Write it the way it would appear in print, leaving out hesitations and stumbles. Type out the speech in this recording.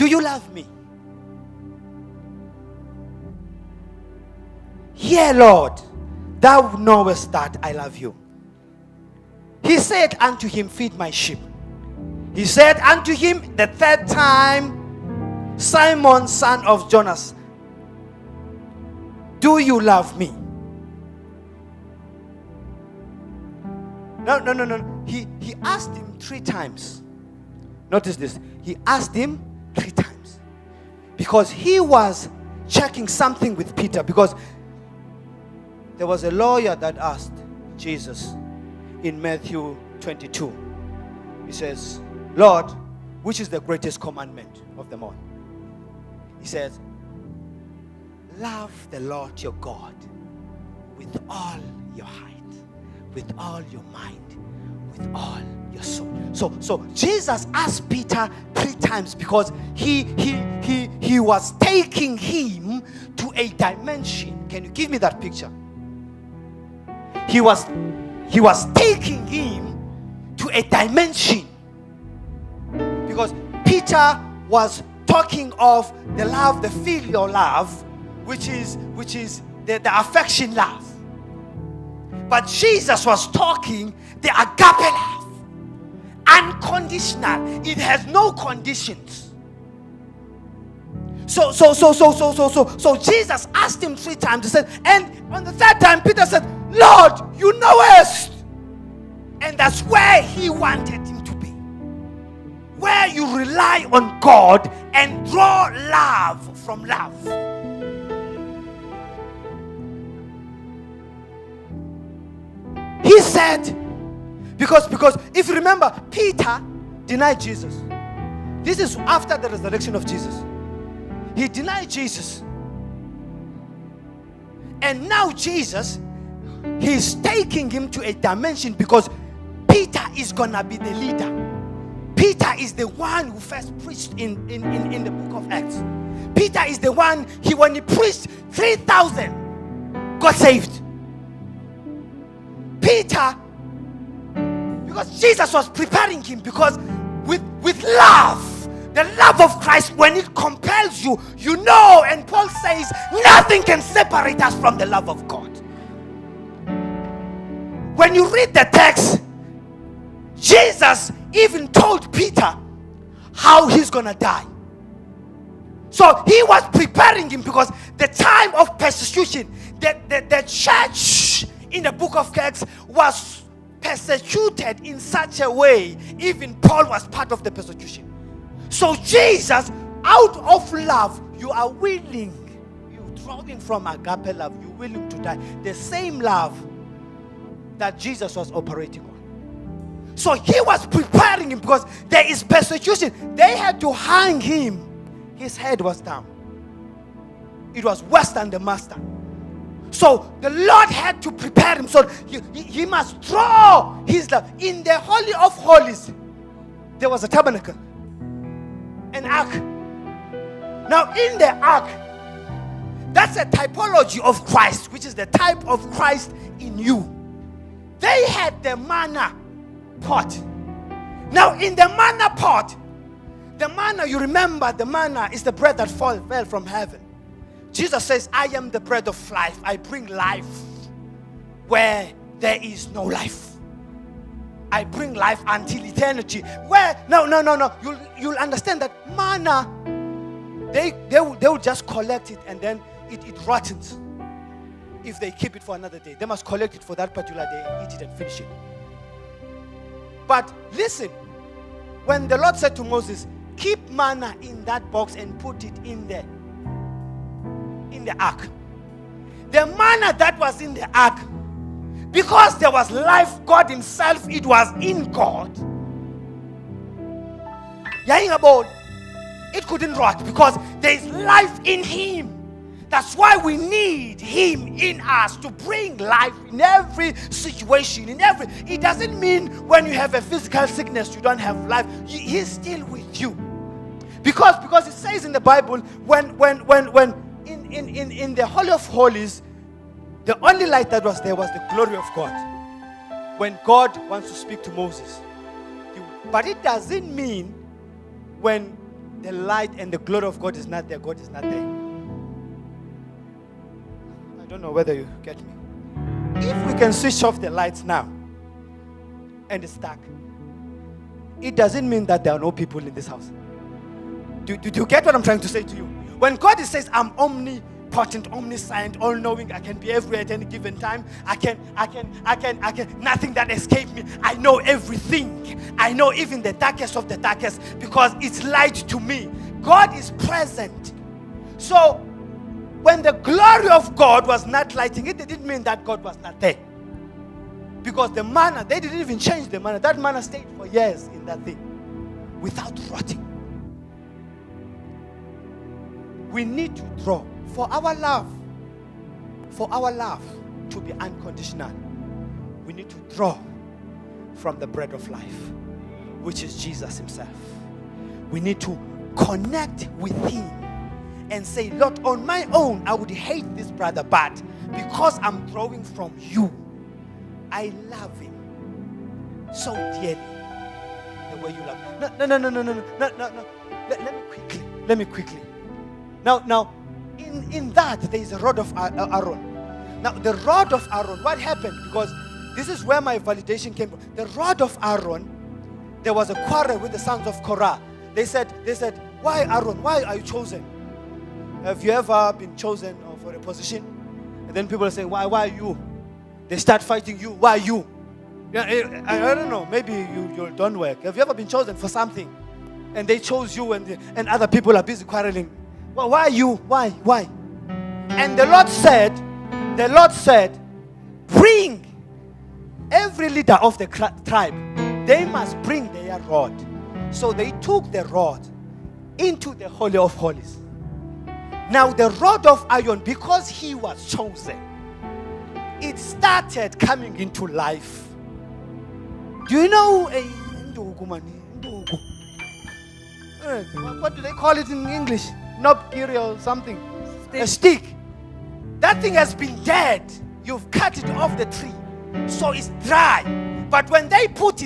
do you love me? Yea, Lord, thou knowest that I love you. He said unto him, feed my sheep. He said unto him the third time, Simon, son of Jonas, do you love me? No. He asked him 3 times. Notice this. He asked him 3 times. Because he was checking something with Peter. Because there was a lawyer that asked Jesus in Matthew 22. He says, Lord, which is the greatest commandment of them all? He says, love the Lord your God with all your heart, with all your mind, with all your soul. So Jesus asked Peter 3 times because he was taking him to a dimension. Can you give me that picture? He was taking him to a dimension because Peter was talking of the love, the filial love, which is the affection love. But Jesus was talking the agape love, unconditional. It has no conditions. So Jesus asked him 3 times. He said, and on the 3rd time, Peter said, Lord, you knowest. And that's where he wanted him to be. Where you rely on God and draw love from love. He said, because if you remember, Peter denied Jesus. This is after the resurrection of Jesus. He denied Jesus. And now Jesus, he's taking him to a dimension because Peter is going to be the leader. Peter is the one who first preached in the book of Acts. Peter is the one, when he preached, 3,000 got saved. Peter, because Jesus was preparing him, because with love, the love of Christ, when it compels you, you know, and Paul says, nothing can separate us from the love of God. When you read the text, Jesus even told Peter how he's going to die. So he was preparing him because the time of persecution, the church in the book of Acts was persecuted in such a way, even Paul was part of the persecution. So Jesus, out of love, you are willing, you drawing from agape love, you're willing to die. The same love that Jesus was operating on. So he was preparing him because there is persecution. They had to hang him. His head was down. It was worse than the master. So the Lord had to prepare him. So he must draw his love. In the Holy of Holies, there was a tabernacle, an ark. Now in the ark, that's a typology of Christ, which is the type of Christ in you. They had the manna pot. Now in the manna pot, the manna, you remember, the manna is the bread that fell from heaven. Jesus says, I am the bread of life. I bring life where there is no life. I bring life until eternity. Where no. You'll understand that manna, they will just collect it and then it rottens. If they keep it for another day, they must collect it for that particular day, eat it and finish it. But listen, when the Lord said to Moses, keep manna in that box and put it in the ark. The manna that was in the ark, because there was life, God himself, it was in God. It couldn't rot because there is life in him. That's why we need him in us to bring life in every situation. It doesn't mean when you have a physical sickness you don't have life. He's still with you. Because it says in the Bible, when in the Holy of Holies, the only light that was there was the glory of God. When God wants to speak to Moses. But it doesn't mean when the light and the glory of God is not there, God is not there. I don't know whether you get me. If we can switch off the lights now and it's dark, it doesn't mean that there are no people in this house. Do you get what I'm trying to say to you? When God says, I'm omnipotent, omniscient, all-knowing, I can be everywhere at any given time, I can, nothing that escapes me. I know everything. I know even the darkest of the darkest because it's light to me. God is present. So, when the glory of God was not lighting, it didn't mean that God was not there. Because the manna, they didn't even change the manna. That manna stayed for years in that thing without rotting. We need to draw for our love to be unconditional. We need to draw from the bread of life, which is Jesus himself. We need to connect with him and say, Lord, on my own, I would hate this brother, but because I'm drawing from you, I love him so dearly the way you love him. No. Let me quickly. Now, in that, there is a rod of Aaron. Now, the rod of Aaron, what happened? Because this is where my validation came from. The rod of Aaron, there was a quarrel with the sons of Korah. They said, why Aaron? Why are you chosen? Have you ever been chosen for a position? And then people say, why are you? They start fighting you. Why you? Yeah, I don't know. Maybe you don't work. Have you ever been chosen for something? And they chose you and other people are busy quarreling. Well, why you? Why? And the Lord said, bring every leader of the tribe. They must bring their rod. So they took the rod into the Holy of Holies. Now the rod of iron, because he was chosen, it started coming into life. Do you know what do they call it in English? Knobkiri or something? A stick. That thing has been dead. You've cut it off the tree. So it's dry. But when they put it